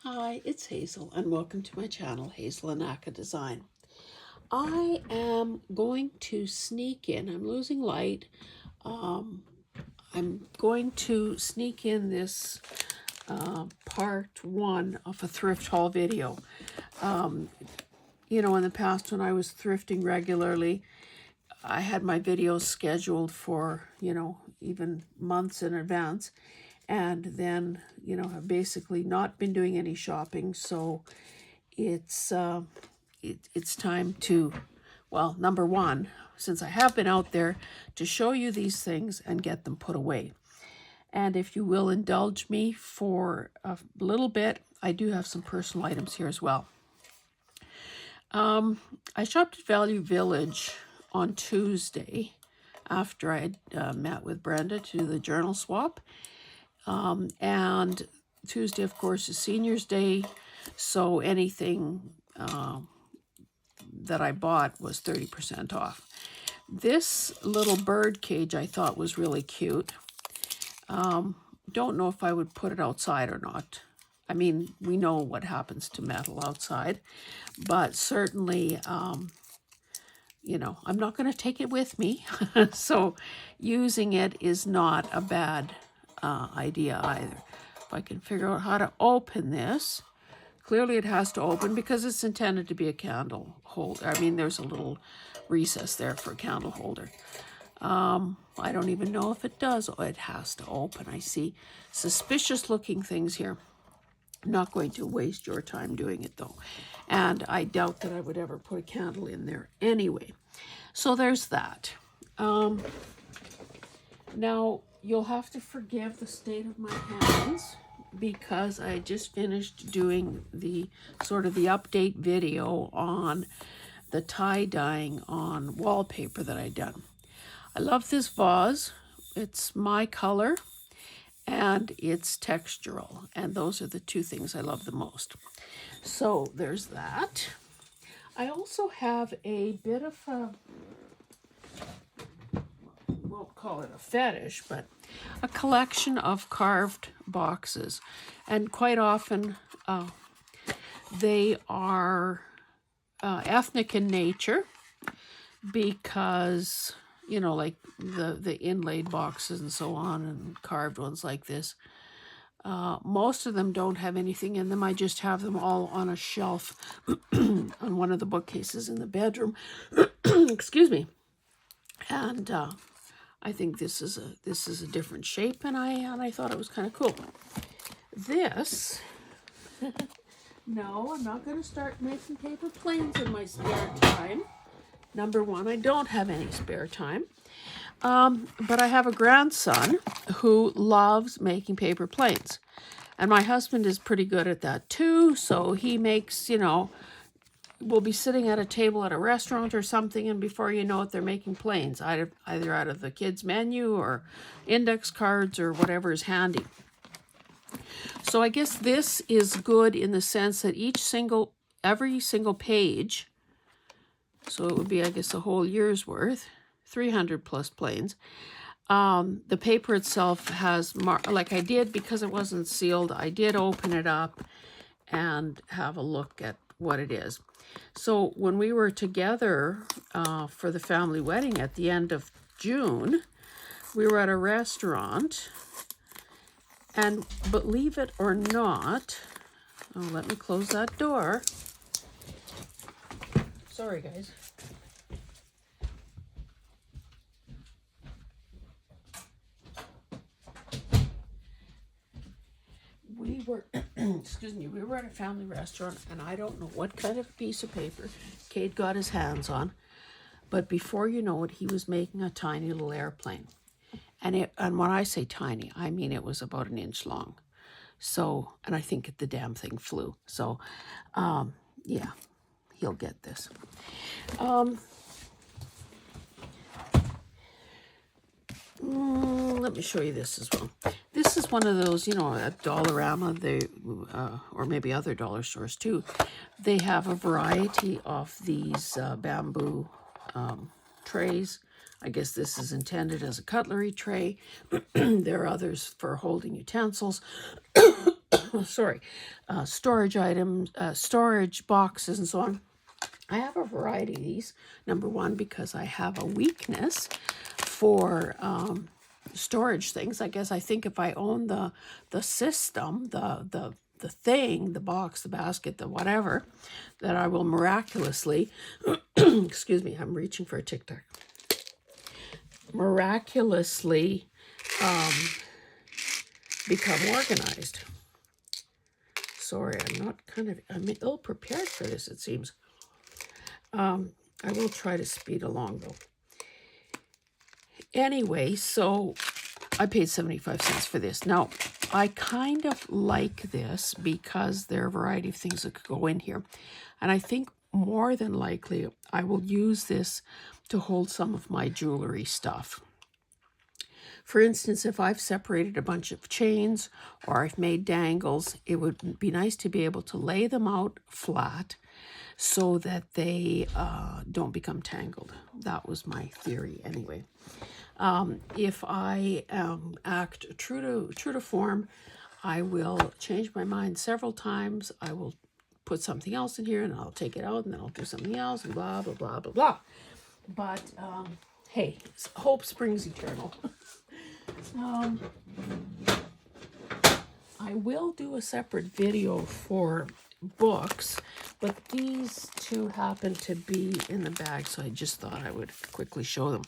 Hi, it's Hazel, and welcome to my channel, Hazel and Aka Design. I am going to sneak in, I'm losing light, I'm going to sneak in this part one of a thrift haul video. In the past when I was thrifting regularly, I had my videos scheduled for, even months in advance. And then, I've basically not been doing any shopping. So it's time to, well, number one, since I have been out there, to show you these things and get them put away. And if you will indulge me for a little bit, I do have some personal items here as well. I shopped at Value Village on Tuesday after I had met with Brenda to do the journal swap. And Tuesday, of course, is Senior's Day, so anything that I bought was 30% off. This little bird cage I thought was really cute. Don't know if I would put it outside or not. I mean, we know what happens to metal outside, but certainly, I'm not going to take it with me. So using it is not a bad idea either. If I can figure out how to open this. Clearly it has to open because it's intended to be a candle holder. I mean, there's a little recess there for a candle holder. I don't even know if it does. Oh, it has to open. I see suspicious looking things here. I'm not going to waste your time doing it though. And I doubt that I would ever put a candle in there anyway. So there's that. Now, you'll have to forgive the state of my hands because I just finished doing the sort of the update video on the tie-dyeing on wallpaper that I'd done. I love this vase. It's my color and it's textural, and those are the two things I love the most. So there's that. I also have a bit of a, won't call it a fetish, but a collection of carved boxes. And quite often they are ethnic in nature because, like the inlaid boxes and so on and carved ones like this. Most of them don't have anything in them. I just have them all on a shelf on one of the bookcases in the bedroom. Excuse me. And I think this is a different shape, and I thought it was kind of cool. This, no, I'm not going to start making paper planes in my spare time. Number one, I don't have any spare time. But I have a grandson who loves making paper planes. And my husband is pretty good at that too. So he makes, we'll be sitting at a table at a restaurant or something, and before you know it, they're making planes, either out of the kids' menu or index cards or whatever is handy. So I guess this is good in the sense that every single page, so it would be, I guess, a whole year's worth, 300 plus planes. The paper itself has, like I did, because it wasn't sealed, I did open it up and have a look at what it is. So when we were together for the family wedding at the end of June, we were at a restaurant, and believe it or not, let me close that door. Sorry, guys. We were, excuse me, we were at a family restaurant, and I don't know what kind of piece of paper Cade got his hands on, but before you know it, he was making a tiny little airplane. And when I say tiny, I mean it was about an inch long. So, and I think the damn thing flew. So, yeah, he'll get this. Let me show you this as well. This is one of those, at Dollarama, or maybe other dollar stores too. They have a variety of these bamboo trays. I guess this is intended as a cutlery tray. There are others for holding utensils. sorry, storage items, storage boxes and so on. I have a variety of these. Number one, because I have a weakness for storage things. I guess I think if I own the system, the thing, the box, the basket, the whatever, that I will miraculously, excuse me, I'm reaching for a Tic Tac, miraculously become organized. Sorry, I'm ill prepared for this, it seems. I will try to speed along though. Anyway, so I paid 75 cents for this. Now, I kind of like this because there are a variety of things that could go in here. And I think more than likely I will use this to hold some of my jewelry stuff. For instance, if I've separated a bunch of chains or I've made dangles, it would be nice to be able to lay them out flat so that they don't become tangled. That was my theory anyway. If I act true to form, I will change my mind several times. I will put something else in here and I'll take it out and then I'll do something else and blah, blah, blah, blah, blah. But hey, hope springs eternal. I will do a separate video for books, but these two happen to be in the bag, so I just thought I would quickly show them.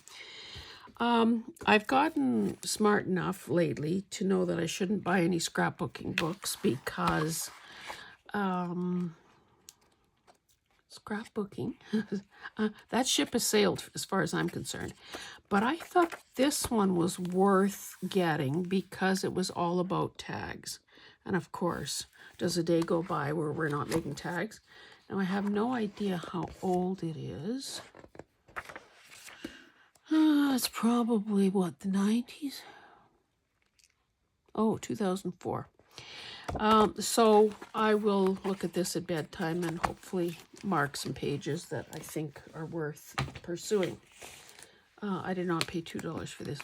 I've gotten smart enough lately to know that I shouldn't buy any scrapbooking books because scrapbooking, that ship has sailed as far as I'm concerned. But I thought this one was worth getting because it was all about tags. And of course, does a day go by where we're not making tags? Now, I have no idea how old it is. It's probably, what, the 90s? Oh, 2004. So I will look at this at bedtime and hopefully mark some pages that I think are worth pursuing. I did not pay $2 for this.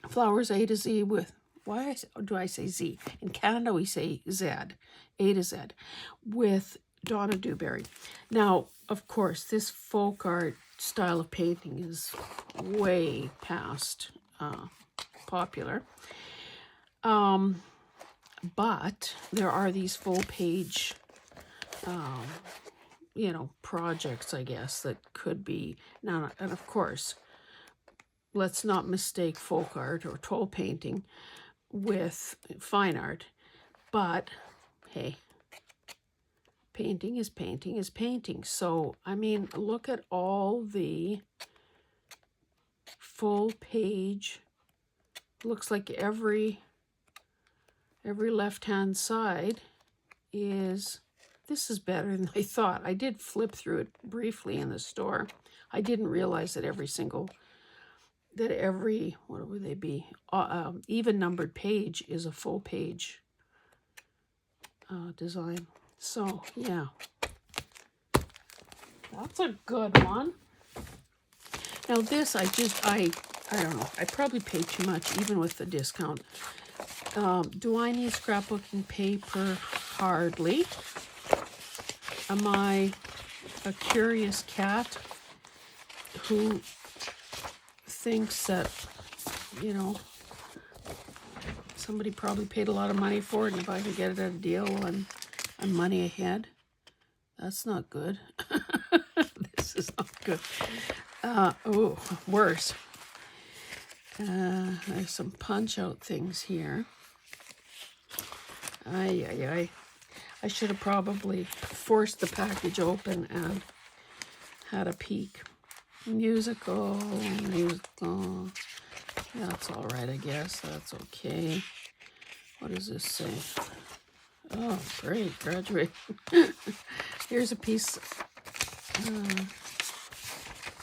Flowers A to Z with, why do I say Z? In Canada, we say Z, A to Z, with Donna Dewberry. Now, of course, this folk art style of painting is way past popular. But there are these full page, projects, I guess, that could be. Now, and of course, let's not mistake folk art or toll painting with fine art. But, hey, painting is painting is painting. So, I mean, look at all the full page. Looks like every left-hand side is, this is better than I thought. I did flip through it briefly in the store. I didn't realize that every, what would they be? Even numbered page is a full page design. So, yeah. That's a good one. Now this, I don't know. I probably paid too much, even with the discount. Do I need scrapbooking paper? Hardly. Am I a curious cat who thinks that, somebody probably paid a lot of money for it, and if I can get it at a deal and I'm money ahead? That's not good. This is not good. Oh, worse. There's some punch-out things here. I should have probably forced the package open and had a peek. Musical. That's all right, I guess. That's okay. What does this say? Oh, great. Graduate. Here's a piece,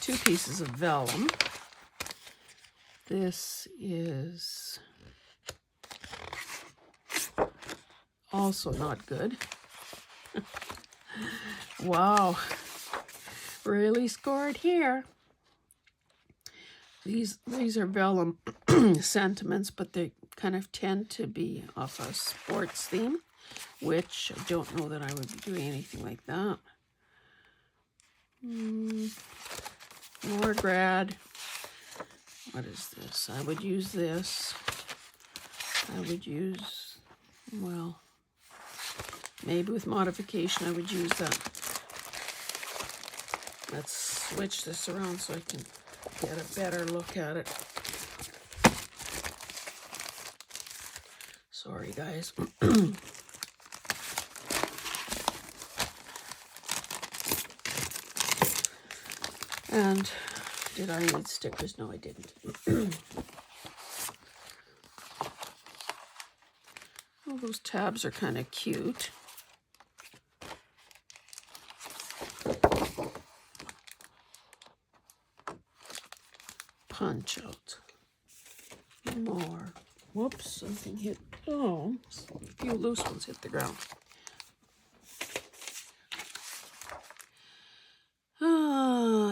2 pieces of vellum. This is also not good. Wow. Really scored here. These are vellum sentiments, but they kind of tend to be off a sports theme. which I don't know that I would be doing anything like that. More grad. What is this? I would use this. I would use, well, maybe with modification I would use that. Let's switch this around so I can get a better look at it. Sorry, guys. And did I need stickers? No, I didn't. Well, those tabs are kind of cute. Punch out. More. Whoops, something hit. Oh, a few loose ones hit the ground.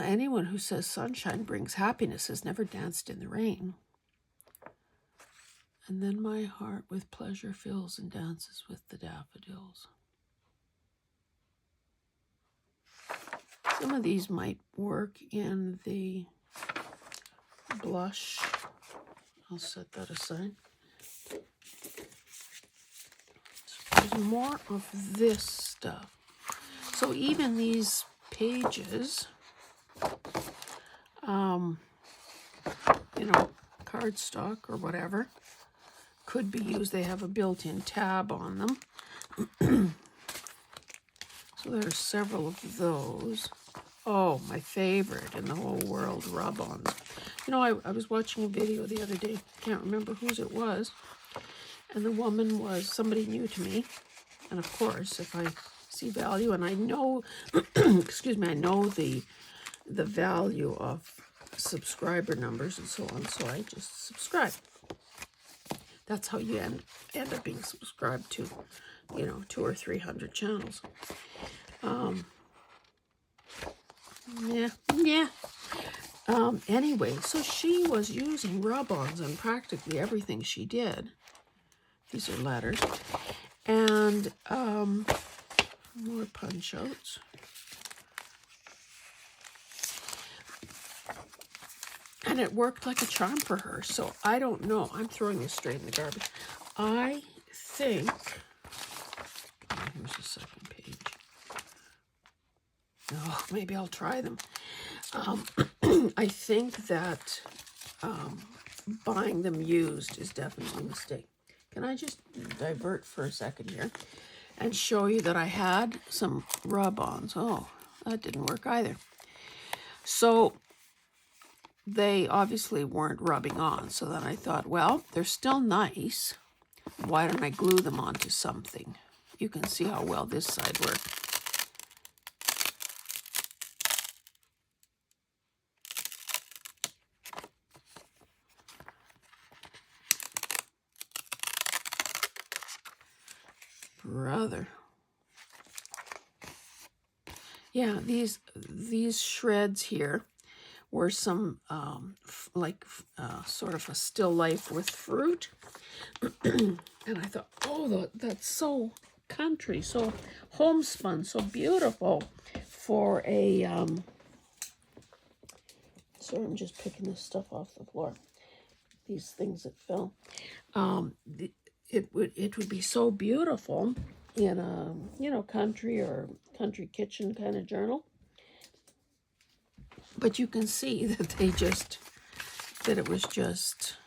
Anyone who says sunshine brings happiness has never danced in the rain. And then my heart with pleasure fills and dances with the daffodils. Some of these might work in the blush. I'll set that aside. There's more of this stuff. So even these pages, you know, cardstock or whatever, could be used. They have a built-in tab on them. So there's several of those. Oh, my favorite in the whole world, rub-ons. You know, I was watching a video the other day. Can't remember whose it was. And the woman was somebody new to me. And of course, if I see value, and I know, excuse me, I know the value of subscriber numbers and so on, so I just subscribe. That's how you end up being subscribed to, you know, 200 or 300 channels. Yeah. Anyway, so she was using rub-ons on practically everything she did. These are letters. And more punch-outs. And it worked like a charm for her. So I don't know. I'm throwing this straight in the garbage. I think... Oh, here's the second page. Oh, maybe I'll try them. I think that buying them used is definitely a mistake. Can I just divert for a second here and show you that I had some rub-ons? Oh, that didn't work either. So they obviously weren't rubbing on. So then I thought, well, they're still nice. Why don't I glue them onto something? You can see how well this side worked. Brother. Yeah, these shreds here were some sort of a still life with fruit. And I thought, oh, that's so country, so homespun, so beautiful for a sorry, I'm just picking this stuff off the floor. These things that fell. It would be so beautiful in a, you know, country or country kitchen kind of journal. But you can see that that it was just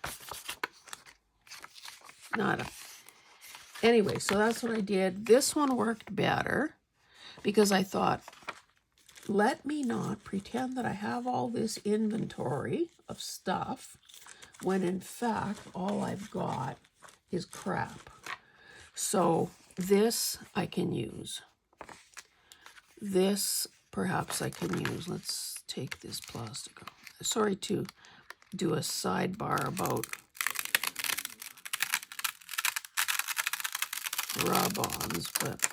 nada. Anyway, so that's what I did. This one worked better because I thought, let me not pretend that I have all this inventory of stuff when in fact all I've got is crap. So this I can use. This perhaps I can use. Let's take this plastic off. Sorry to do a sidebar about rub-ons, but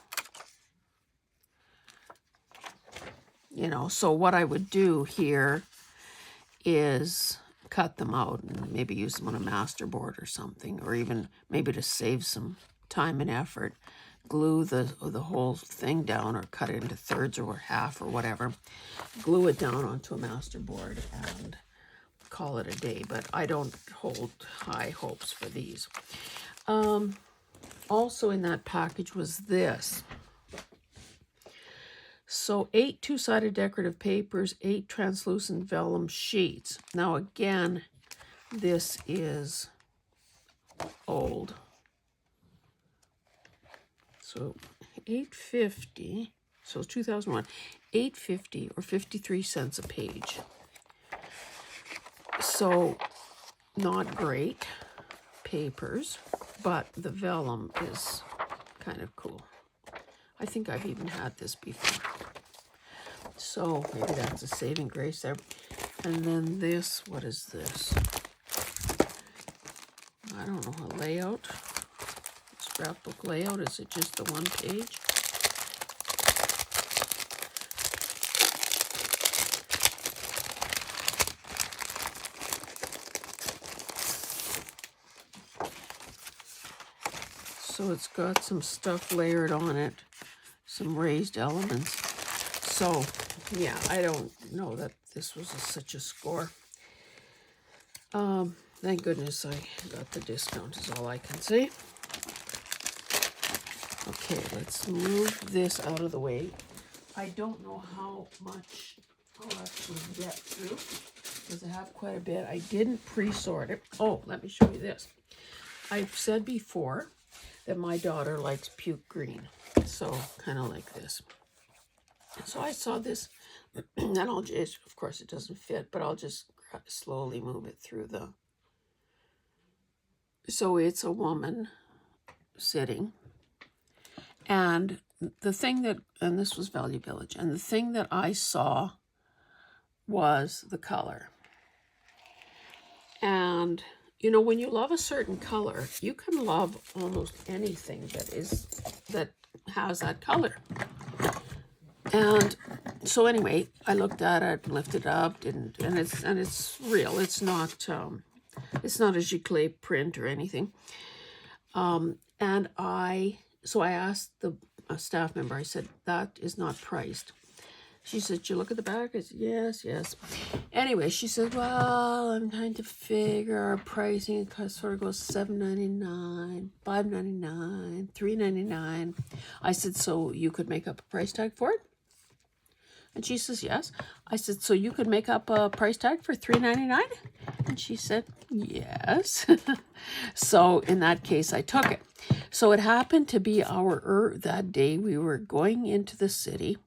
you know, so what I would do here is cut them out and maybe use them on a masterboard or something, or even maybe to save some time and effort, glue the whole thing down, or cut it into thirds or half or whatever, glue it down onto a master board and call it a day. But I don't hold high hopes for these. Also in that package was this. So 8 two-sided decorative papers, 8 translucent vellum sheets. Now again, this is old. So $8.50, so it's 2001, $8.50 or 53 cents a page. So not great papers, but the vellum is kind of cool. I think I've even had this before. So maybe that's a saving grace there. And then this, what is this? I don't know, a layout. Scrapbook layout. Is it just the one page? So it's got some stuff layered on it, some raised elements. So yeah, I don't know that this was such a score. Thank goodness I got the discount is all I can say. Okay, let's move this out of the way. I don't know how much I'll actually get through because I have quite a bit. I didn't pre-sort it. Oh, let me show you this. I've said before that my daughter likes puke green, so kind of like this. So I saw this, and I'll just, of course it doesn't fit, but I'll just slowly move it through the, so it's a woman sitting, and the thing that, and this was Value Village, and the thing that I saw was the color. And you know, when you love a certain color, you can love almost anything that has that color. And so anyway, I looked at it, lifted it up, and it's real. It's not a giclée print or anything. And I asked the staff member. I said, that is not priced. She said, you look at the back? I said, yes. Anyway, she said, well, I'm trying to figure our pricing. It sort of goes $7.99, $5.99, $3.99. I said, so you could make up a price tag for it? And she says, yes. I said, so you could make up a price tag for $3.99? And she said, yes. So in that case, I took it. So it happened to be that day we were going into the city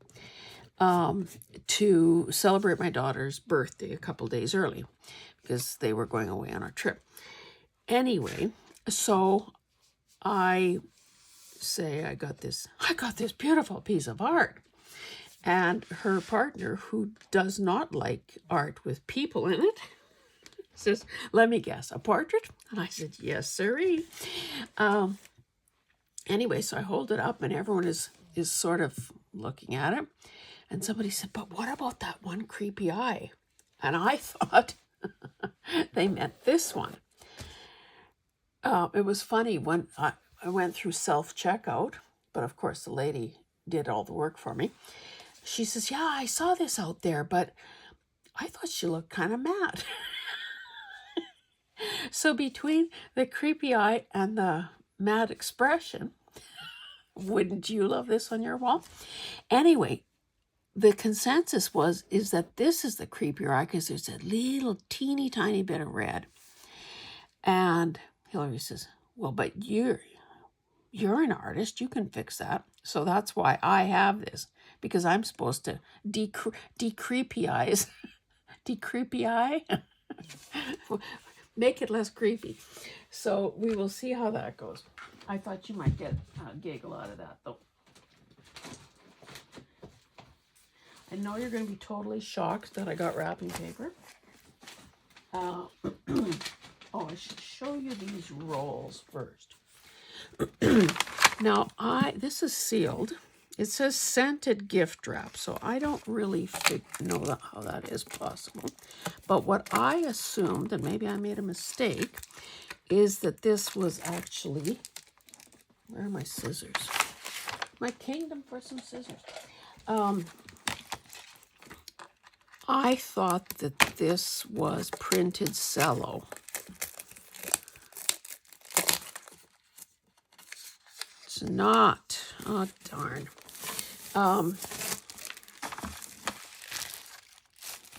to celebrate my daughter's birthday a couple days early because they were going away on a trip. Anyway, so I say I got this beautiful piece of art. And her partner, who does not like art with people in it, says, let me guess, a portrait? And I said, yes, sirree. Anyway, so I hold it up and everyone is sort of looking at it. And somebody said, but what about that one creepy eye? And I thought they meant this one. It was funny when I went through self-checkout, but of course the lady did all the work for me. She says, yeah, I saw this out there, but I thought she looked kind of mad. So between the creepy eye and the mad expression, wouldn't you love this on your wall? Anyway, the consensus is that this is the creepier eye because there's a little teeny tiny bit of red. And Hillary says, well, but you're an artist. You can fix that. So that's why I have this, because I'm supposed to decreepy eyes. Decreepy eye? Make it less creepy. So we will see how that goes. I thought you might get a giggle out of that, though. I know you're going to be totally shocked that I got wrapping paper. Oh, I should show you these rolls first. Now, this is sealed. It says scented gift wrap, so I don't really know how that is possible. But what I assumed, and maybe I made a mistake, is that this was actually, where are my scissors? my kingdom for some scissors. I thought that this was printed cello. It's not. Oh, darn.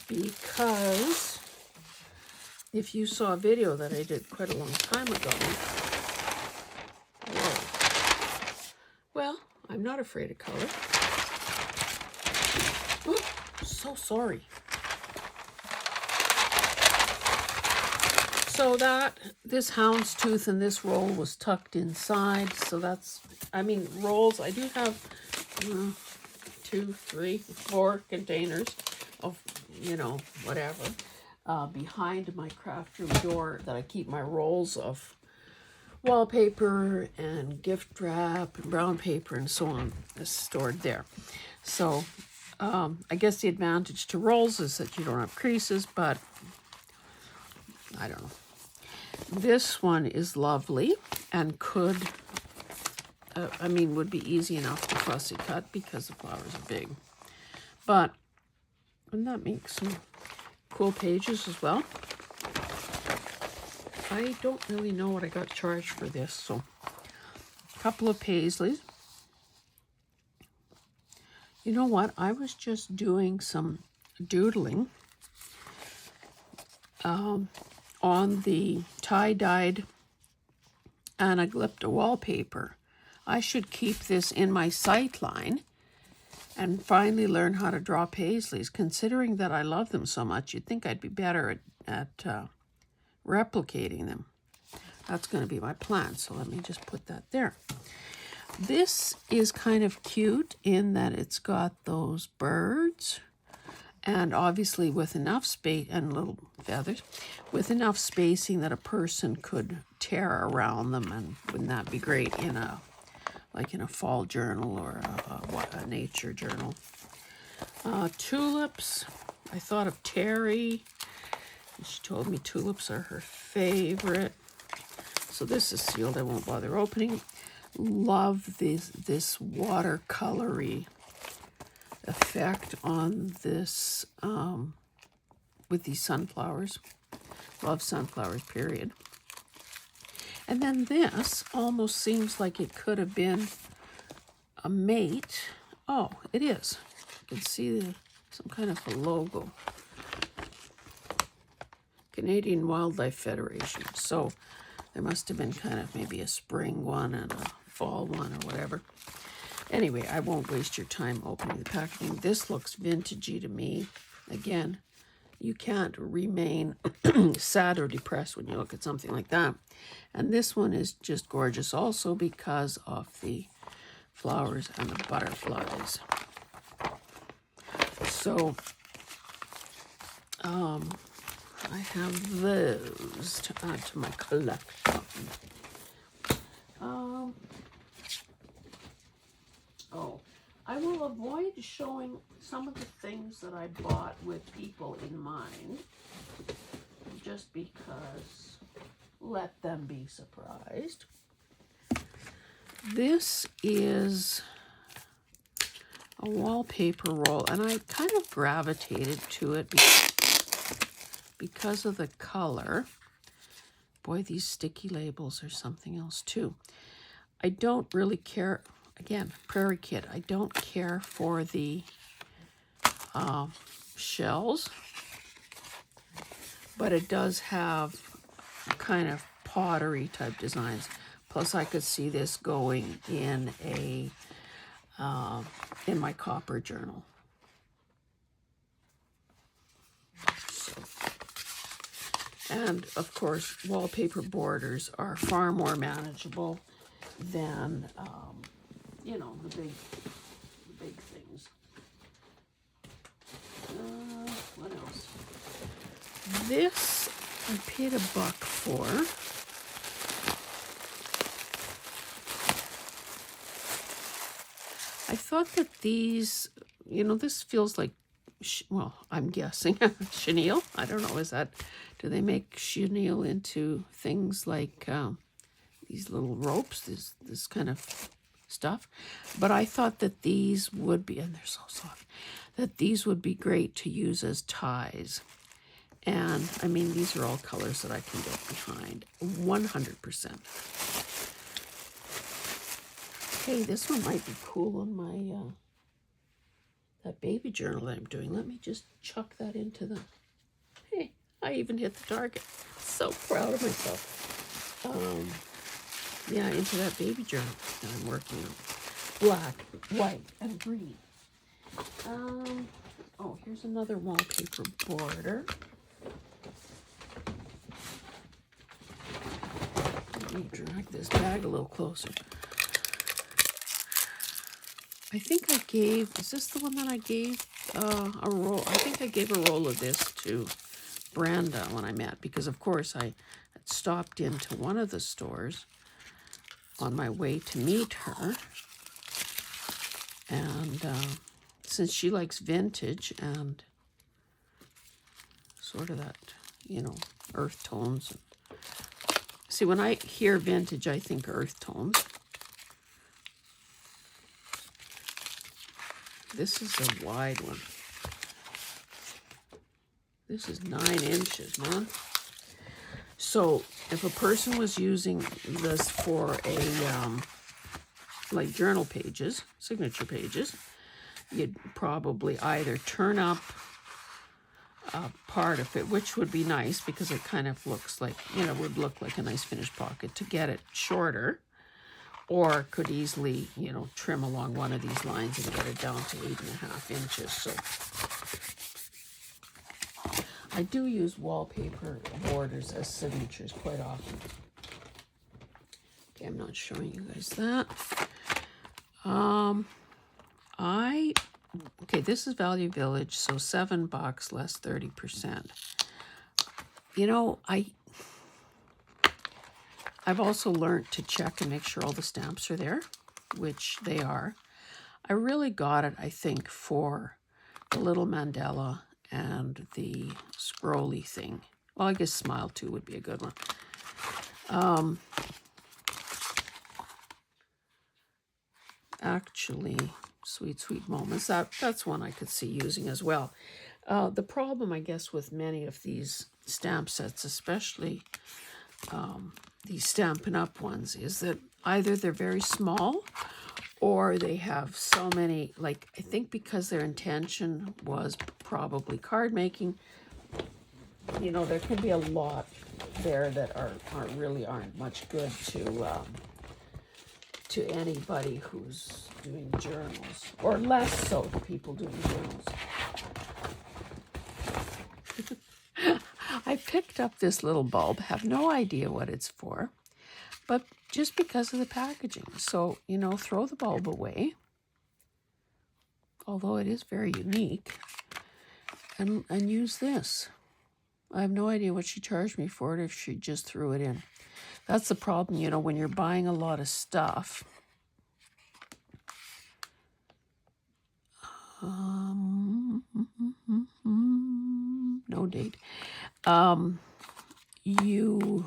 Because if you saw a video that I did quite a long time ago, whoa. Well, I'm not afraid of color. Oh, so sorry. So this houndstooth and this roll was tucked inside. So that's, I mean, rolls, I do have 2, 3, 4 containers of, you know, whatever, behind my craft room door that I keep my rolls of wallpaper and gift wrap and brown paper and so on is stored there. So I guess the advantage to rolls is that you don't have creases, but I don't know. This one is lovely and could, would be easy enough to fussy cut because the flowers are big. But wouldn't that make some cool pages as well? I don't really know what I got charged for this, so a couple of paisleys. You know what? I was just doing some doodling on the tie-dyed Anaglypta wallpaper. I should keep this in my sight line and finally learn how to draw paisleys. Considering that I love them so much, you'd think I'd be better at replicating them. That's going to be my plan, so let me just put that there. This is kind of cute in that it's got those birds, and obviously with enough space and little feathers, with enough spacing that a person could tear around them, and wouldn't that be great in a fall journal or a nature journal. Tulips, I thought of Terry. She told me tulips are her favorite. So this is sealed, I won't bother opening. Love this watercolory effect on this with these sunflowers. Love sunflowers, period. And then this almost seems like it could have been a mate. Oh, it is. You can see some kind of a logo. Canadian Wildlife Federation. So there must have been kind of maybe a spring one and a fall one or whatever. Anyway, I won't waste your time opening the packaging. This looks vintagey to me. Again, you can't remain sad or depressed when you look at something like that. And this one is just gorgeous also because of the flowers and the butterflies. So, I have those to add to my collection. I will avoid showing some of the things that I bought with people in mind, just because let them be surprised. This is a wallpaper roll, and I kind of gravitated to it because of the color. Boy, these sticky labels are something else too. I don't really care, again, Prairie Kid, I don't care for the shells, but it does have kind of pottery type designs. Plus I could see this going in in my copper journal. And of course, wallpaper borders are far more manageable than, you know, the big things. What else? This I paid $1 for. I thought that these, you know, this feels like, well, I'm guessing chenille. I don't know, do they make chenille into things like these little ropes, this kind of stuff. But I thought that these would be, and they're so soft, that these would be great to use as ties. And I mean, these are all colors that I can get behind 100%. Hey, this one might be cool on my, that baby journal that I'm doing. Let me just chuck that into the, hey, I even hit the target. So proud of myself. Yeah, into that baby journal that I'm working on. Black, white, and green. Oh, here's another wallpaper border. Let me drag this bag a little closer. I think I gave, is this the one that I gave a roll? I think I gave a roll of this to Brenda when I met, because of course I had stopped into one of the stores on my way to meet her. And since she likes vintage and sort of that, you know, earth tones. See, when I hear vintage, I think earth tones. This is a wide one. This is 9 inches, man. So if a person was using this for a, like journal pages, signature pages, you'd probably either turn up part of it, which would be nice because it kind of looks like, you know, would look like a nice finished pocket to get it shorter, or could easily, you know, trim along one of these lines and get it down to 8.5 inches. So I do use wallpaper borders as signatures quite often. Okay, I'm not showing you guys that. Okay, this is Value Village, so $7 less 30%. You know, I've also learned to check and make sure all the stamps are there, which they are. I really got it, I think, for the little mandala and the scrolly thing. Well, I guess Smile too would be a good one. Actually, Sweet Sweet Moments, that's one I could see using as well. The problem, I guess, with many of these stamp sets, especially these Stampin' Up! Ones, is that either they're very small or they have so many, like, I think because their intention was probably card making, you know, there can be a lot there that aren't much good to anybody who's doing journals, or less so to people doing journals. I picked up this little bulb, have no idea what it's for, but just because of the packaging. So, you know, throw the bulb away, although it is very unique, and use this. I have no idea what she charged me for it, if she just threw it in. That's the problem, you know, when you're buying a lot of stuff. No date. You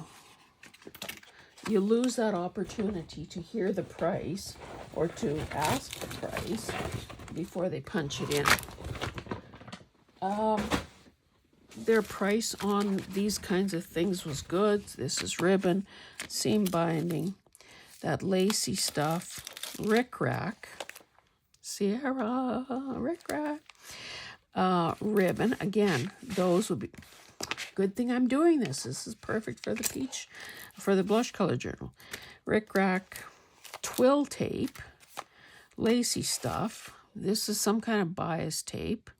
lose that opportunity to hear the price or to ask the price before they punch it in. Their price on these kinds of things was good. This is ribbon, seam binding, that lacy stuff, rick-rack, Sierra, rick-rack, ribbon. Again, those would be, good thing I'm doing this. This is perfect for the peach, for the blush color journal. Rick-rack, twill tape, lacy stuff. This is some kind of bias tape.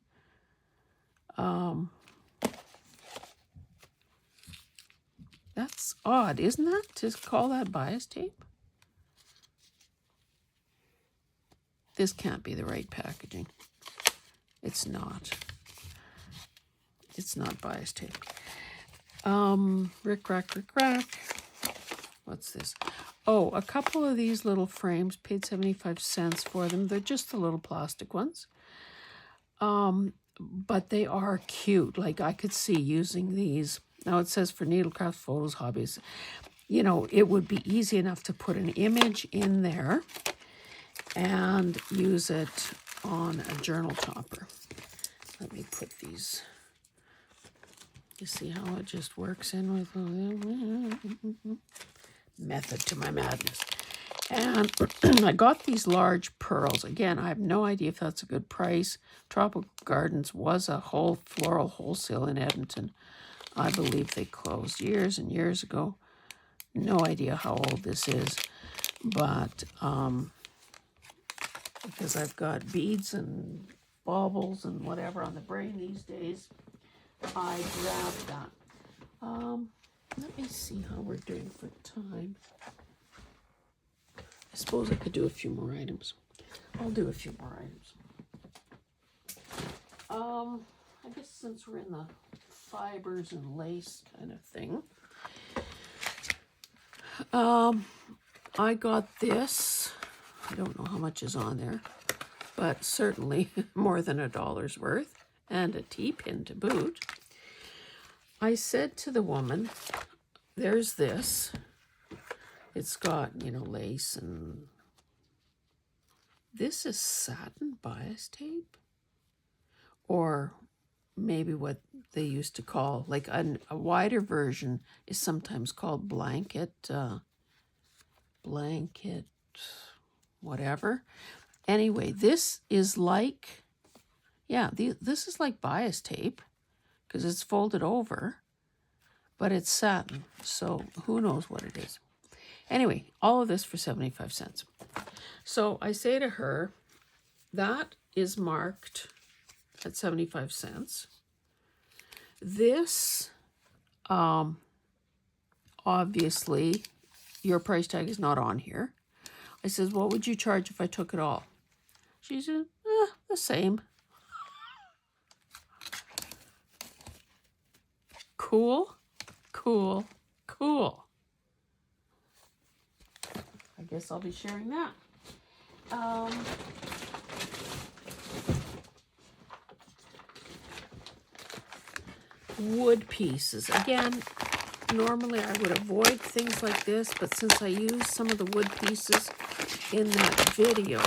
That's odd, isn't that, to call that bias tape? This can't be the right packaging. It's not. It's not bias tape. Rick-rack, rick-rack. What's this? Oh, a couple of these little frames, paid 75 cents for them. They're just the little plastic ones. But they are cute. Like, I could see using these. Now it says for needlecraft, photos, hobbies. You know, it would be easy enough to put an image in there and use it on a journal topper. Let me put these. You see how it just works in with method to my madness. And I got these large pearls. Again, I have no idea if that's a good price. Tropical Gardens was a whole floral wholesale in Edmonton. I believe they closed years and years ago. No idea how old this is. But because I've got beads and baubles and whatever on the brain these days, I grabbed that. Let me see how we're doing for time. I suppose I could do a few more items. I'll do a few more items. I guess since we're in the fibers and lace kind of thing, I got this. I don't know how much is on there, but certainly more than $1 worth, and a T-pin to boot. I said to the woman, there's this. It's got, lace, and this is satin bias tape, or maybe what they used to call, like a wider version is sometimes called blanket, whatever. Anyway, this is like, this is like bias tape because it's folded over, but it's satin, so who knows what it is. Anyway, all of this for 75 cents. So I say to her, that is marked at 75 cents. This, obviously, your price tag is not on here. I says, what would you charge if I took it all? She said, the same. Cool, cool, cool. I guess I'll be sharing that. Wood pieces. Again, normally I would avoid things like this, but since I used some of the wood pieces in that video,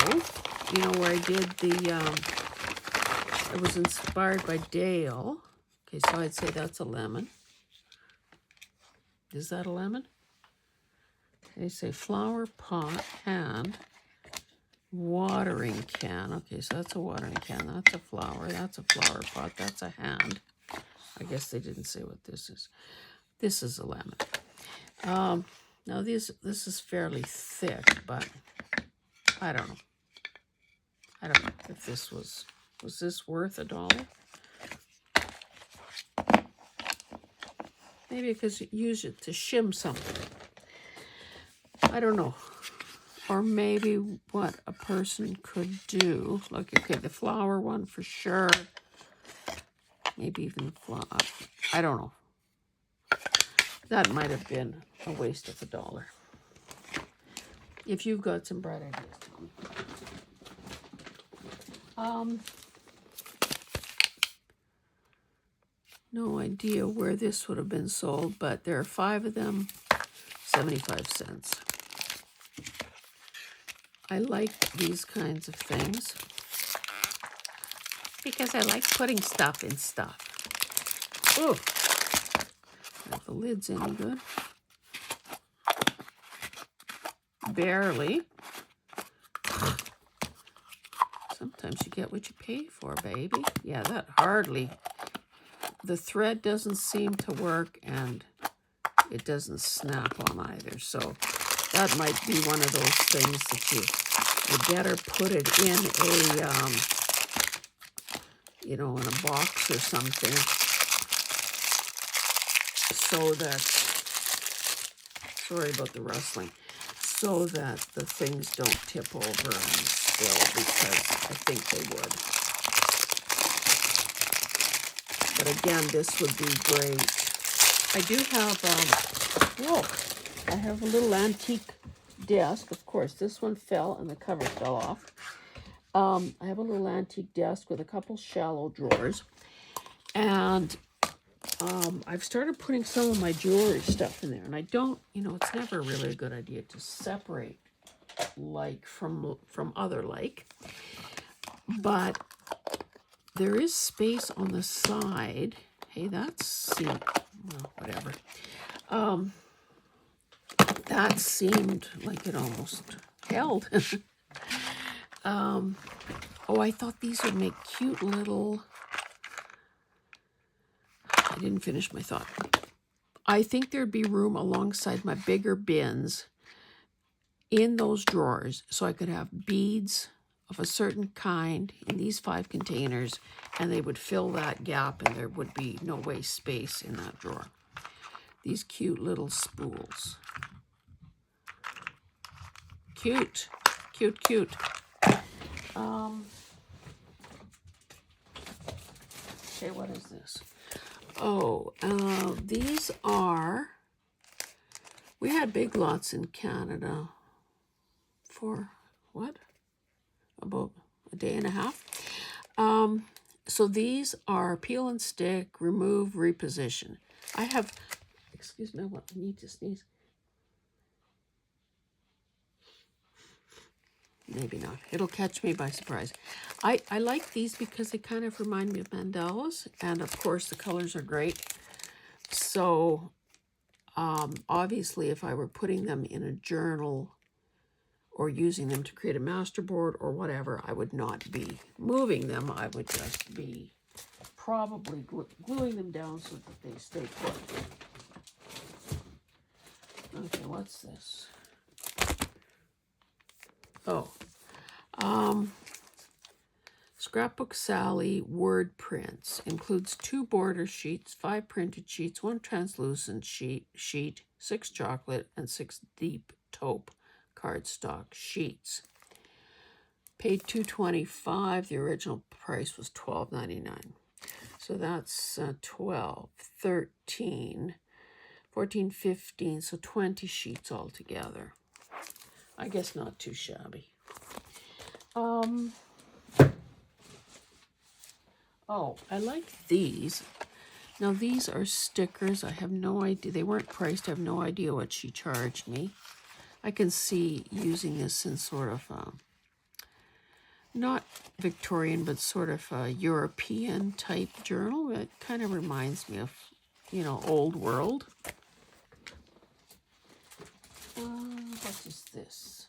where I did it was inspired by Dale. Okay, so I'd say that's a lemon. Is that a lemon? They say flower pot and watering can. Okay, so that's a watering can. That's a flower. That's a flower pot. That's a hand. I guess they didn't say what this is. This is a lemon. Now this is fairly thick, but I don't know. I don't know if this was this worth $1? Maybe I could use it to shim something. I don't know. Or maybe what a person could do. Look, okay, the flower one for sure. Maybe even the flower. I don't know. That might have been a waste of $1. If you've got some bright ideas, tell me. No idea where this would have been sold, but there are 5 of them, 75 cents. I like these kinds of things because I like putting stuff in stuff. Ooh, if the lid's any good. Barely. Sometimes you get what you pay for, baby. Yeah, that hardly. The thread doesn't seem to work, and it doesn't snap on either. So that might be one of those things that you better put it in a, in a box or something, so that, sorry about the rustling, so that the things don't tip over and spill, because I think they would. But again, this would be great. I do have, I have a little antique desk. Of course, this one fell and the cover fell off. I have a little antique desk with a couple shallow drawers. And I've started putting some of my jewelry stuff in there. And I don't, it's never really a good idea to separate like from other like. But there is space on the side. Hey, that's well, whatever. That seemed like it almost held. Oh, I thought these would make cute little... I didn't finish my thought. I think there'd be room alongside my bigger bins in those drawers, so I could have beads of a certain kind in these 5 containers, and they would fill that gap, and there would be no waste space in that drawer. These cute little spools. Cute, cute, cute. Okay, what is this? Oh, these are... We had Big Lots in Canada for, what? About a day and a half. So these are peel and stick, remove, reposition. I have, excuse me, I need to sneeze. Maybe not. It'll catch me by surprise. I like these because they kind of remind me of mandalas. And of course, the colors are great. So obviously, if I were putting them in a journal or using them to create a master board or whatever, I would not be moving them. I would just be probably gluing them down so that they stay put. Okay, what's this? Oh, Scrapbook Sally word prints includes 2 border sheets, 5 printed sheets, 1 translucent sheet, 6 chocolate, and 6 deep taupe cardstock sheets. Paid $2.25. The original price was $12.99. So that's 12, 13, 14, 15, so 20 sheets altogether. I guess not too shabby. Oh, I like these. Now, these are stickers. I have no idea. They weren't priced. I have no idea what she charged me. I can see using this in sort of not Victorian, but sort of a European type journal. It kind of reminds me of, you know, old world. What is this?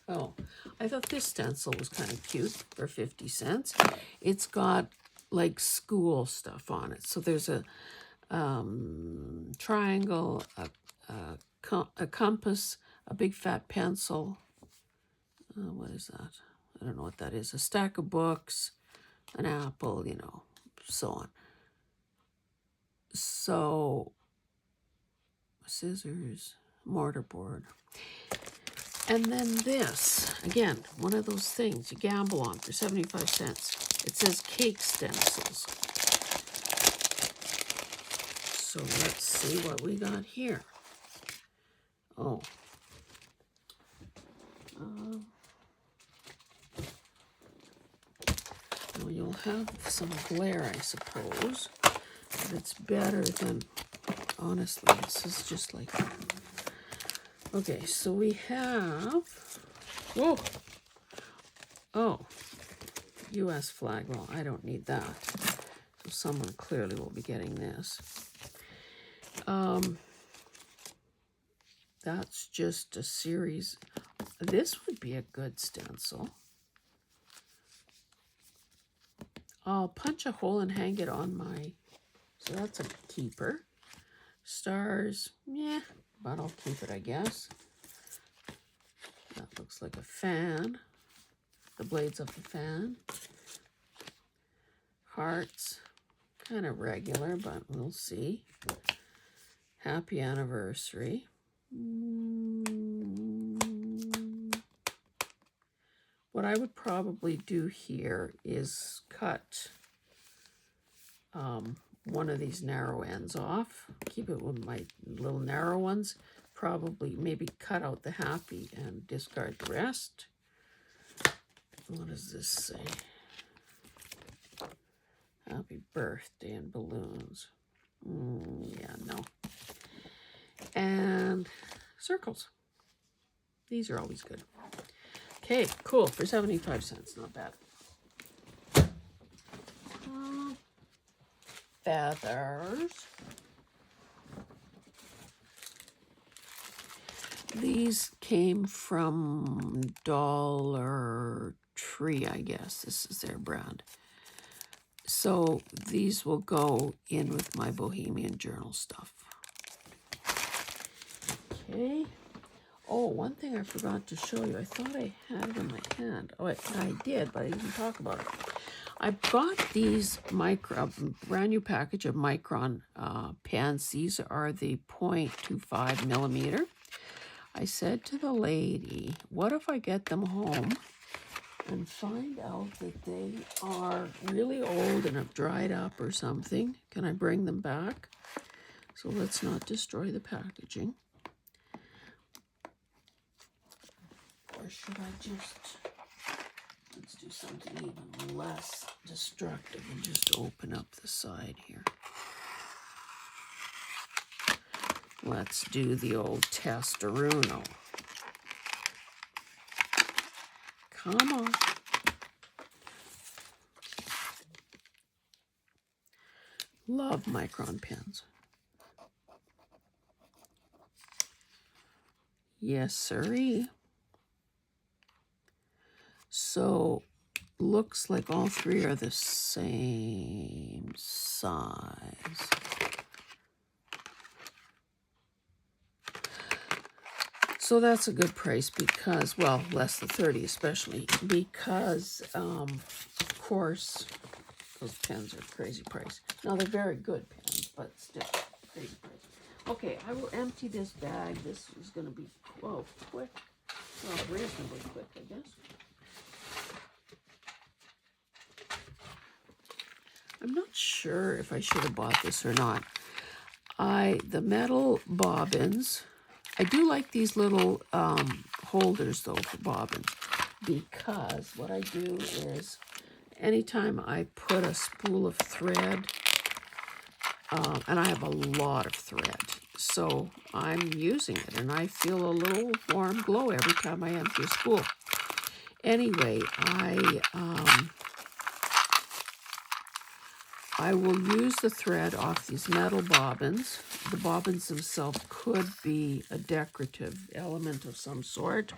Oh, I thought this stencil was kind of cute for 50 cents. It's got like school stuff on it. So there's a triangle, a compass, a big fat pencil. What is that? I don't know what that is. A stack of books, an apple, you know, so on. So, scissors, mortar board. And then this, again, one of those things you gamble on for 75 cents. It says cake stencils. So let's see what we got here. Oh. Well, you'll have some glare, I suppose. But it's better than, honestly, this is just like... Okay, so we have... Whoa! Oh. U.S. flag. Well, I don't need that. So someone clearly will be getting this. That's just a series. This would be a good stencil. I'll punch a hole and hang it on my... So that's a keeper. Stars, yeah, but I'll keep it, I guess. That looks like a fan. The blades of the fan. Hearts, kind of regular, but we'll see. Happy anniversary. What I would probably do here is cut one of these narrow ends off. Keep it with my little narrow ones. Probably maybe cut out the happy and discard the rest. What does this say? Happy birthday and balloons. Yeah, no. And circles. These are always good. Okay, cool. For 75 cents, not bad. Feathers. These came from Dollar Tree, I guess. This is their brand. So these will go in with my Bohemian Journal stuff. Okay. Oh, one thing I forgot to show you. I thought I had it in my hand. Oh, I did, but I didn't talk about it. I bought these brand new package of Micron pens. These are the 0.25 millimeter. I said to the lady, what if I get them home and find out that they are really old and have dried up or something? Can I bring them back? So let's not destroy the packaging. Or should I just, let's do something even less destructive and just open up the side here. Let's do the old Testaruno. Come on. Love Micron pens. Yes, sirree. So, looks like all three are the same size. So that's a good price because, well, less than 30 especially, because, of course, those pens are crazy price. Now, they're very good pens, but still, crazy price. Okay, I will empty this bag. This is going to be, quick. Well, reasonably quick, I guess. I'm not sure if I should have bought this or not. The metal bobbins, I do like these little holders though for bobbins, because what I do is anytime I put a spool of thread, and I have a lot of thread, so I'm using it and I feel a little warm glow every time I empty a spool. Anyway, I will use the thread off these metal bobbins. The bobbins themselves could be a decorative element of some sort,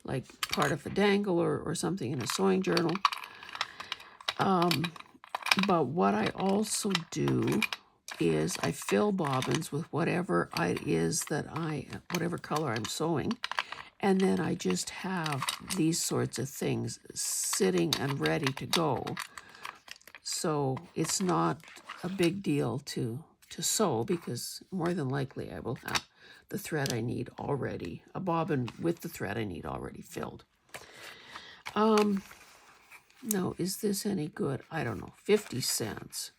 like part of a dangle or something in a sewing journal. But what I also do is I fill bobbins with whatever it is that whatever color I'm sewing. And then I just have these sorts of things sitting and ready to go. So it's not a big deal to sew, because more than likely I will have the thread I need already, a bobbin with the thread I need already filled. Now, is this any good? I don't know, 50 cents.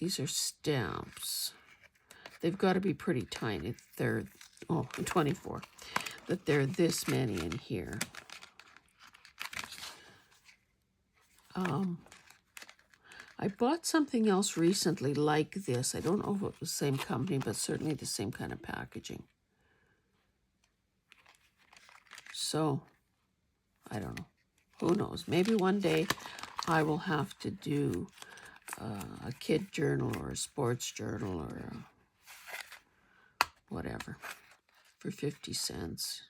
These are stamps. They've got to be pretty tiny. They're, 24. That they're this many in here. I bought something else recently like this. I don't know if it was the same company, but certainly the same kind of packaging. So, I don't know. Who knows? Maybe one day I will have to do a kid journal or a sports journal or whatever. For 50 cents,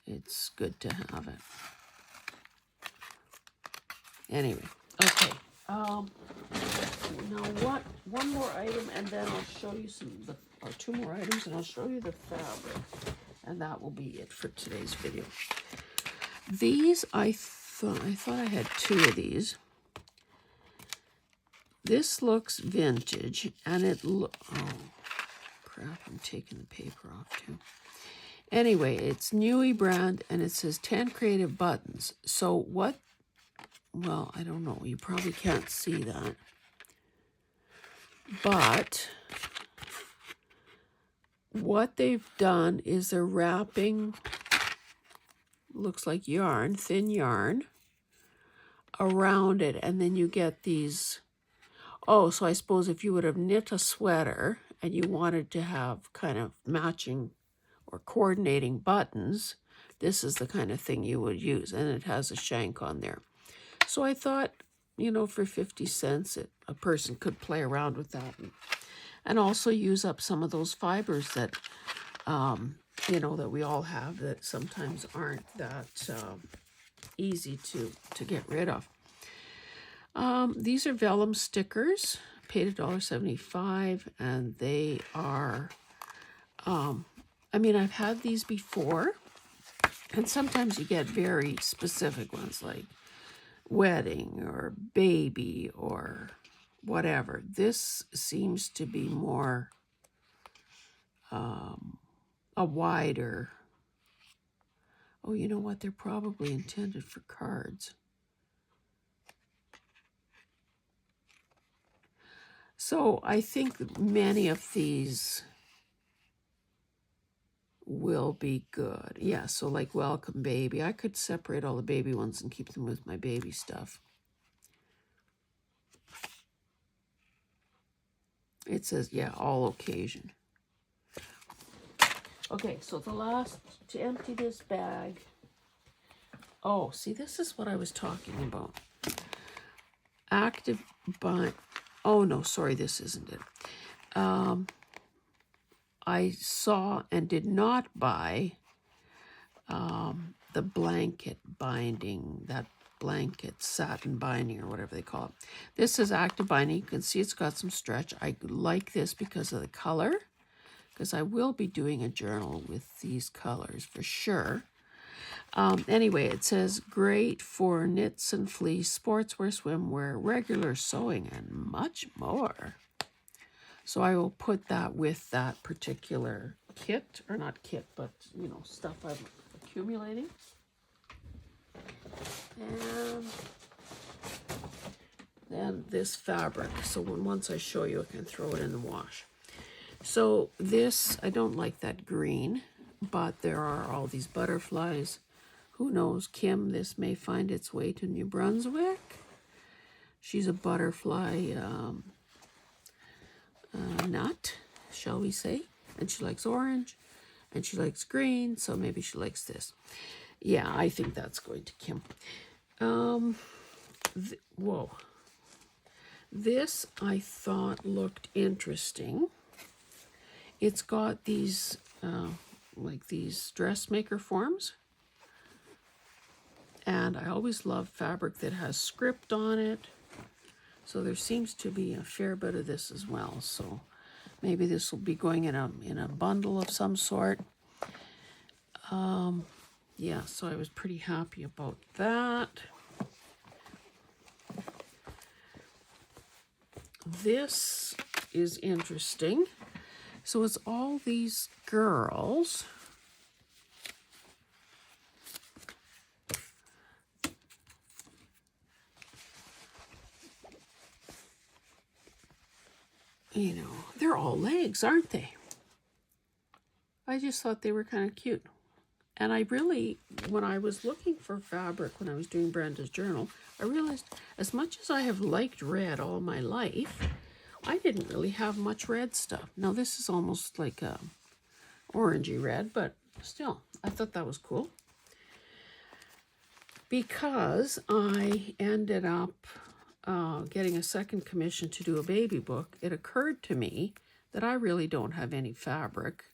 it's good to have it. Anyway, okay. Now one more item, and then I'll show you or two more items, and I'll show you the fabric. And that will be it for today's video. These, I thought I had two of these. This looks vintage, and oh, crap, I'm taking the paper off too. Anyway, it's Newy brand, and it says 10 creative buttons. So what, well, I don't know, you probably can't see that. But what they've done is they're wrapping, looks like yarn, thin yarn, around it, and then you get these. Oh, so I suppose if you would have knit a sweater and you wanted to have kind of matching or coordinating buttons, this is the kind of thing you would use. And it has a shank on there. So I thought, you know, for 50 cents, a person could play around with that and also use up some of those fibers that, you know, that we all have that sometimes aren't that easy to get rid of. These are vellum stickers, paid $1.75, and they are, I mean, I've had these before, and sometimes you get very specific ones like wedding or baby or whatever. This seems to be more a wider, oh, you know what? They're probably intended for cards. So I think many of these will be good. Yeah, so like welcome baby. I could separate all the baby ones and keep them with my baby stuff. It says, yeah, all occasion. Okay, so the last, to empty this bag. Oh, see, this is what I was talking about. Active bind. Oh, no, sorry, this isn't it. I saw and did not buy the blanket binding, that blanket satin binding or whatever they call it. This is active binding. You can see it's got some stretch. I like this because of the color, because I will be doing a journal with these colors for sure. Anyway, it says great for knits and fleece, sportswear, swimwear, regular sewing, and much more. So I will put that with that particular kit, or not kit, but, you know, stuff I'm accumulating. And then this fabric. So once I show you, I can throw it in the wash. So this, I don't like that green, but there are all these butterflies. Who knows, Kim, this may find its way to New Brunswick. She's a butterfly nut, shall we say. And she likes orange, and she likes green, so maybe she likes this. Yeah, I think that's going to Kim. Whoa. This I thought looked interesting. It's got these, like these dressmaker forms. And I always love fabric that has script on it. So there seems to be a fair bit of this as well. So maybe this will be going in a bundle of some sort. Yeah, so I was pretty happy about that. This is interesting. So it's all these girls. You know, they're all legs, aren't they? I just thought they were kind of cute. And I really, when I was looking for fabric, when I was doing Brenda's journal, I realized as much as I have liked red all my life, I didn't really have much red stuff. Now this is almost like a orangey red, but still, I thought that was cool. Because I ended up getting a second commission to do a baby book, it occurred to me that I really don't have any fabric,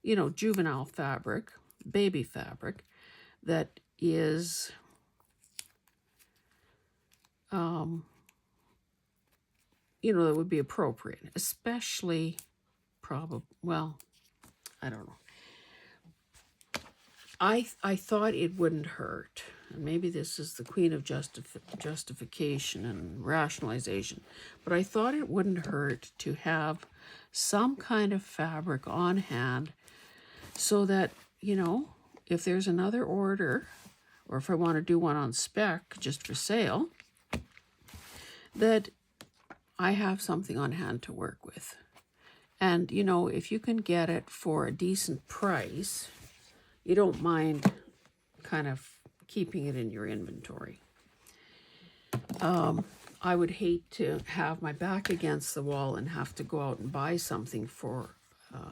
you know, juvenile fabric, baby fabric, that is you know, that would be appropriate, especially well, I don't know. I thought it wouldn't hurt, and maybe this is the queen of justification and rationalization, but I thought it wouldn't hurt to have some kind of fabric on hand so that, you know, if there's another order, or if I want to do one on spec just for sale, that I have something on hand to work with. And, you know, if you can get it for a decent price, you don't mind kind of keeping it in your inventory. I would hate to have my back against the wall and have to go out and buy something for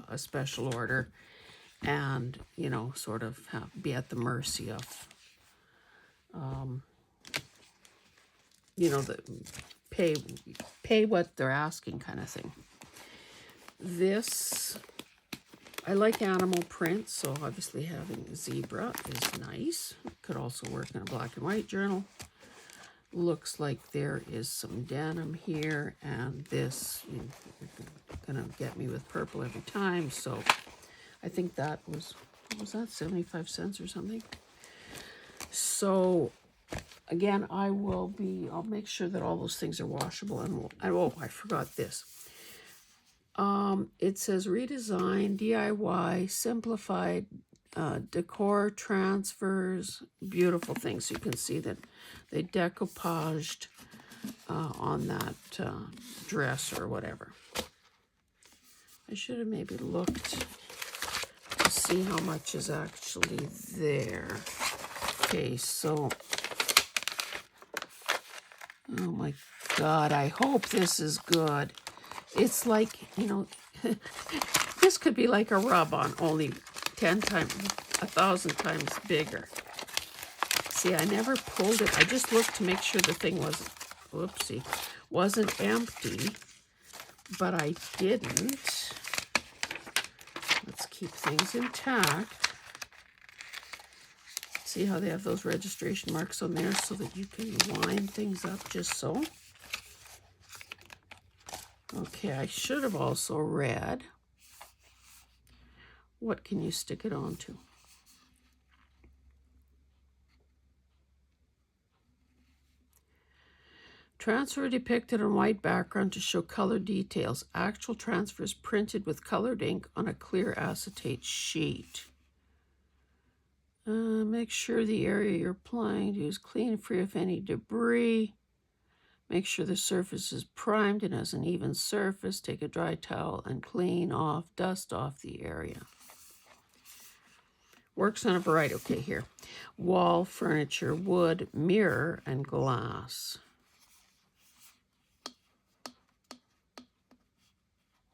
a special order and, you know, sort of be at the mercy of, you know, the pay what they're asking kind of thing. This, I like animal prints, so obviously having a zebra is nice. Could also work in a black and white journal. Looks like there is some denim here, and this, you know, you're gonna get me with purple every time, so I think that was, what was that, 75 cents or something? So again, I'll make sure that all those things are washable, and oh, I forgot this. It says redesign, DIY, simplified, decor transfers, beautiful things. You can see that they decoupaged on that dress or whatever. I should have maybe looked to see how much is actually there. Okay, so, oh my God, I hope this is good. It's like, you know, this could be like a rub-on, only 10 times, 1,000 times bigger. See, I never pulled it. I just looked to make sure the thing wasn't, whoopsie, wasn't empty, but I didn't. Let's keep things intact. See how they have those registration marks on there so that you can line things up just so. Okay, I should have also read, what can you stick it onto? Transfer depicted on white background to show color details. Actual transfers printed with colored ink on a clear acetate sheet. Make sure the area you're applying to is clean and free of any debris. Make sure the surface is primed and has an even surface. Take a dry towel and clean off, dust off the area. Works on a variety. Okay, here. Wall, furniture, wood, mirror, and glass.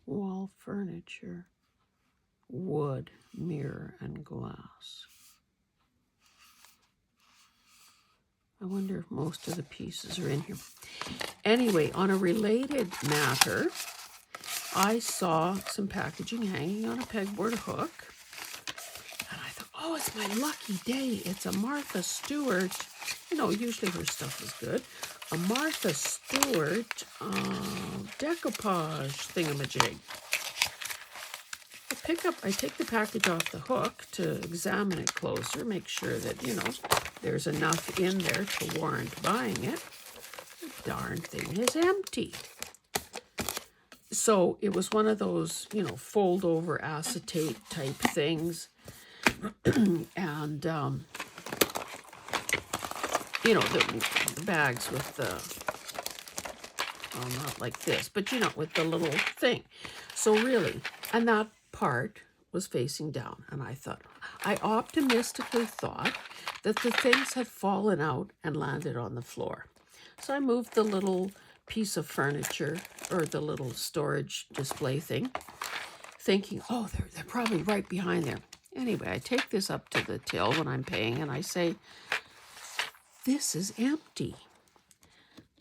Wall, furniture, wood, mirror, and glass. I wonder if most of the pieces are in here. Anyway, on a related matter, I saw some packaging hanging on a pegboard hook. And I thought, oh, it's my lucky day. It's a Martha Stewart. You know, usually her stuff is good. A Martha Stewart decoupage thingamajig. I take the package off the hook to examine it closer, make sure that, you know, there's enough in there to warrant buying it. The darn thing is empty. So it was one of those, you know, fold over acetate type things. And, you know, the bags with the, well, not like this, but, you know, with the little thing. So really, and that part was facing down, and I optimistically thought that the things had fallen out and landed on the floor. So I moved the little piece of furniture, or the little storage display thing, thinking, oh, they're probably right behind there. Anyway, I take this up to the till when I'm paying, and I say, this is empty.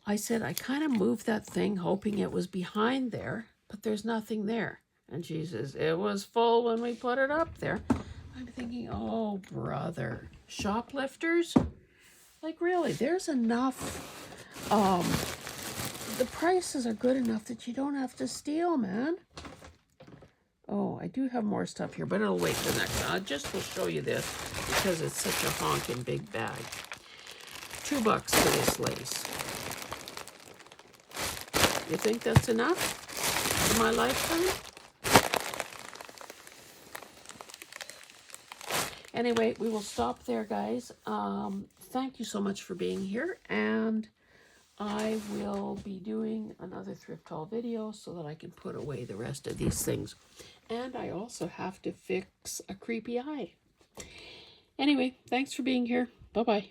I said, I kind of moved that thing hoping it was behind there, but there's nothing there. And she says, it was full when we put it up there. I'm thinking, oh, brother. Shoplifters? Like, really, there's enough. The prices are good enough that you don't have to steal, man. Oh, I do have more stuff here, but it'll wait for next time. I just will show you this because it's such a honking big bag. $2 for this lace. You think that's enough for my lifetime? Anyway, we will stop there, guys. Thank you so much for being here, and I will be doing another thrift haul video so that I can put away the rest of these things. And I also have to fix a creepy eye. Anyway, thanks for being here. Bye-bye.